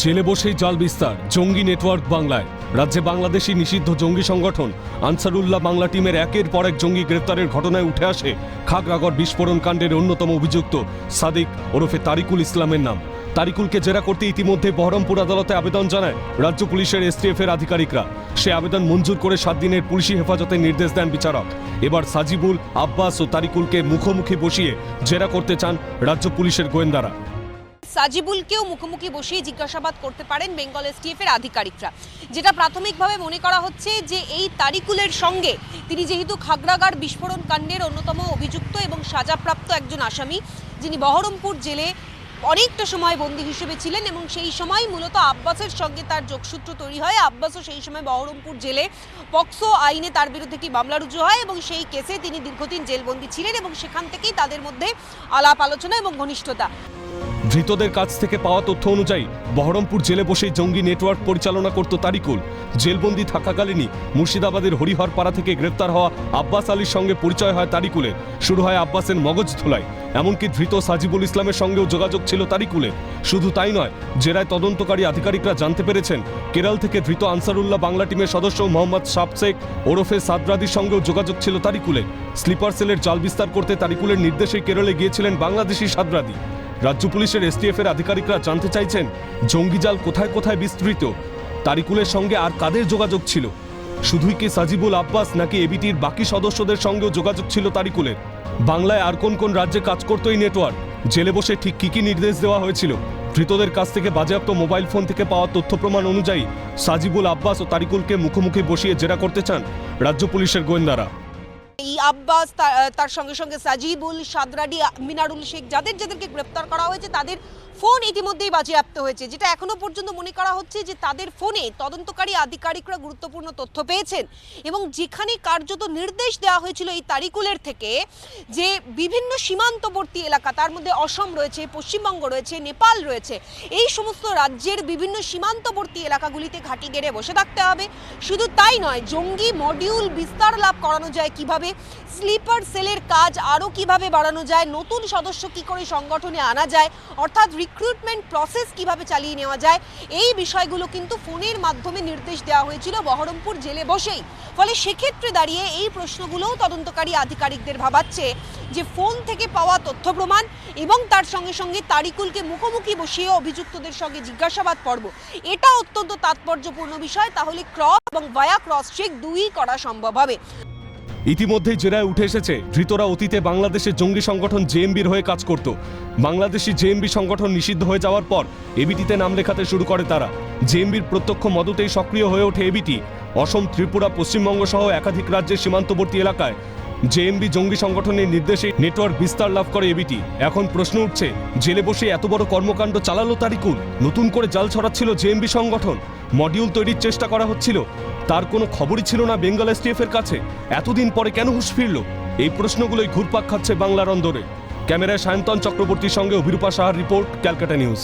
জেলে বসেই জাল বিস্তার, জঙ্গি নেটওয়ার্ক বাংলায়। রাজ্যে বাংলাদেশি নিষিদ্ধ জঙ্গি সংগঠন আনসারুল্লাহ বাংলা টিমের একের পর এক জঙ্গি গ্রেপ্তারের ঘটনায় উঠে আসে খাগড়াগড় বিস্ফোরণ কাণ্ডের অন্যতম অভিযুক্ত সাদিক ওরফে তারিকুল ইসলামের নাম। তারিকুলকে জেরা করতে ইতিমধ্যে বহরমপুর আদালতে আবেদন জানায় রাজ্য পুলিশের এসটিএফ এর আধিকারিকরা। সে আবেদন মঞ্জুর করে 7 দিনের পুলিশি হেফাজতের নির্দেশ দেন বিচারক। এবার সাজিবুল, আব্বাস ও তারিকুলকে মুখোমুখি বসিয়ে জেরা করতে চান রাজ্য পুলিশের গোয়েন্দারা। সাজিবুলকেও মুখোমুখি বসিয়ে জিজ্ঞাসাবাদ করতে পারেন বেঙ্গল এসটিএফ এর আধিকারিকরা। যেটা প্রাথমিকভাবে মনে করা হচ্ছে যে এই তারিকুলের সঙ্গে তিনি যেহেতু খাগড়াগড় বিস্ফোরণ কাণ্ডের অন্যতম অভিযুক্ত এবং সাজাপ্রাপ্ত একজন আসামি, যিনি বহরমপুর জেলে অনেকটা সময় বন্দী হিসেবে ছিলেন এবং সেই সময় মূলত আব্বাসের সঙ্গে তার যোগসূত্র তৈরি হয়। আব্বাসও সেই সময় বহরমপুর জেলে পক্সো আইনে তার বিরুদ্ধে একটি মামলা রুজু হয় এবং সেই কেসে তিনি দীর্ঘদিন জেলবন্দী ছিলেন এবং সেখান থেকেই তাদের মধ্যে আলাপ আলোচনা এবং ঘনিষ্ঠতা। ধৃতদের কাছ থেকে পাওয়া তথ্য অনুযায়ী বহরমপুর জেলে বসেই জঙ্গি নেটওয়ার্ক পরিচালনা করত তারিকুল। জেলবন্দি থাকাকালীনই মুর্শিদাবাদের হরিহরপাড়া থেকে গ্রেপ্তার হওয়া আব্বাস আলীর সঙ্গে পরিচয় হয় তারিকুলের। শুরু হয় আব্বাসের মগজ ধোলাই। এমনকি ধৃত সাজিবুল ইসলামের সঙ্গেও যোগাযোগ ছিল তারিকুলের। শুধু তাই নয়, জেরায় তদন্তকারী আধিকারিকরা জানতে পেরেছেন কেরল থেকে ধৃত আনসারুল্লাহ বাংলা টিমের সদস্য মোহাম্মদ শাবশেখ ওরফে সাদরাদির সঙ্গেও যোগাযোগ ছিল তারিকুলের। স্লিপার সেলের জাল বিস্তার করতে তারিকুলের নির্দেশে কেরলে গিয়েছিলেন বাংলাদেশি সাদরাদি। রাজ্য পুলিশের এসটিএফ এর আধিকারিকরা জানতে চাইছেন জঙ্গি জাল কোথায় কোথায় বিস্তৃত, তারিকুলের সঙ্গে আর কাদের যোগাযোগ ছিল। শুধুই কি সাজিবুল, আব্বাস নাকি এবিটির বাকি সদস্যদের সঙ্গেও যোগাযোগ ছিল তারিকুলের? বাংলায় আর কোন কোন রাজ্যে কাজ করতো এই নেটওয়ার্ক? জেলে বসে ঠিক কি কি নির্দেশ দেওয়া হয়েছিল? ধৃতদের কাছ থেকে বাজেয়াপ্ত মোবাইল ফোন থেকে পাওয়া তথ্য প্রমাণ অনুযায়ী সাজিবুল, আব্বাস ও তারিকুলকে মুখোমুখি বসিয়ে জেরা করতে চান রাজ্য পুলিশের গোয়েন্দারা। এই আব্বাস, তার সঙ্গে সঙ্গে সাজিবুল, সাদরাডি, মিনারুল শেখ, যাদেরকে গ্রেপ্তার করা হয়েছে তাদের ফোন ইতিমধ্যেই বাজেয়াপ্ত হয়েছে। যেটা এখনো পর্যন্ত মনে করা হচ্ছে যে তাদের ফোনে তদন্তকারী আধিকারিকরা গুরুত্বপূর্ণ তথ্য পেয়েছেন এবং যেখানে কার্যত নির্দেশ দেওয়া হয়েছিল এই তারিকুলের থেকে যে বিভিন্ন সীমান্তবর্তী এলাকা, তার মধ্যে অসম রয়েছে, পশ্চিমবঙ্গ রয়েছে, নেপাল রয়েছে, এই সমস্ত রাজ্যের বিভিন্ন সীমান্তবর্তী এলাকাগুলিতে ঘাঁটি গেড়ে বসে থাকতে হবে। শুধু তাই নয়, জঙ্গি মডিউল বিস্তার লাভ করানো যায় কিভাবে, স্লিপার সেলের কাজ আরও কিভাবে বাড়ানো যায়, নতুন সদস্য কি করে সংগঠনে আনা যায়, অর্থাৎ রিক্রুটমেন্ট প্রসেস কিভাবে চালিয়ে নেওয়া যায়, এই বিষয়গুলো কিন্তু ফোনের মাধ্যমে নির্দেশ দেওয়া হয়েছিল বহরমপুর জেলে বসেই। ফলে সেক্ষেত্রে দাঁড়িয়ে এই প্রশ্নগুলোও তদন্তকারী আধিকারিকদের ভাবাচ্ছে যে ফোন থেকে পাওয়া তথ্য প্রমাণ এবং তার সঙ্গে সঙ্গে তারিকুলকে মুখোমুখি বসিয়ে অভিযুক্তদের সঙ্গে জিজ্ঞাসাবাদ পর্ব, এটা অত্যন্ত তাৎপর্যপূর্ণ বিষয়। তাহলে ক্রস এবং ভায়া ক্রস চেক দুই করা সম্ভব হবে। ইতিমধ্যেই জেরায় উঠে এসেছে ধৃতরা অতীতে বাংলাদেশের জঙ্গি সংগঠন জেএমবির হয়ে কাজ করত। বাংলাদেশি জেএমবি সংগঠন নিষিদ্ধ হয়ে যাওয়ার পর এবিটিতে নাম লেখাতে শুরু করে তারা। জেএমবির প্রত্যক্ষ মদতেই সক্রিয় হয়ে ওঠে এবিটি। অসম, ত্রিপুরা, পশ্চিমবঙ্গ সহ একাধিক রাজ্যের সীমান্তবর্তী এলাকায় জেএমবি জঙ্গি সংগঠনের নির্দেশে নেটওয়ার্ক বিস্তার লাভ করে এবিটি। এখন প্রশ্ন উঠছে, জেলে বসে এত বড় কর্মকাণ্ড চালালো তারিকুল? নতুন করে জাল ছড়াচ্ছিল জেএমবি সংগঠন? মডিউল তৈরির চেষ্টা করা হচ্ছিল? তার কোনো খবরই ছিল না বেঙ্গল এসটিএফ এর কাছে? এতদিন পরে কেন হুঁশ ফিরল? এই প্রশ্নগুলোই ঘুরপাক খাচ্ছে বাংলার অন্দরে। ক্যামেরায় সায়ন্তন চক্রবর্তীর সঙ্গে অভিরূপা সাহার রিপোর্ট, ক্যালকাটা নিউজ।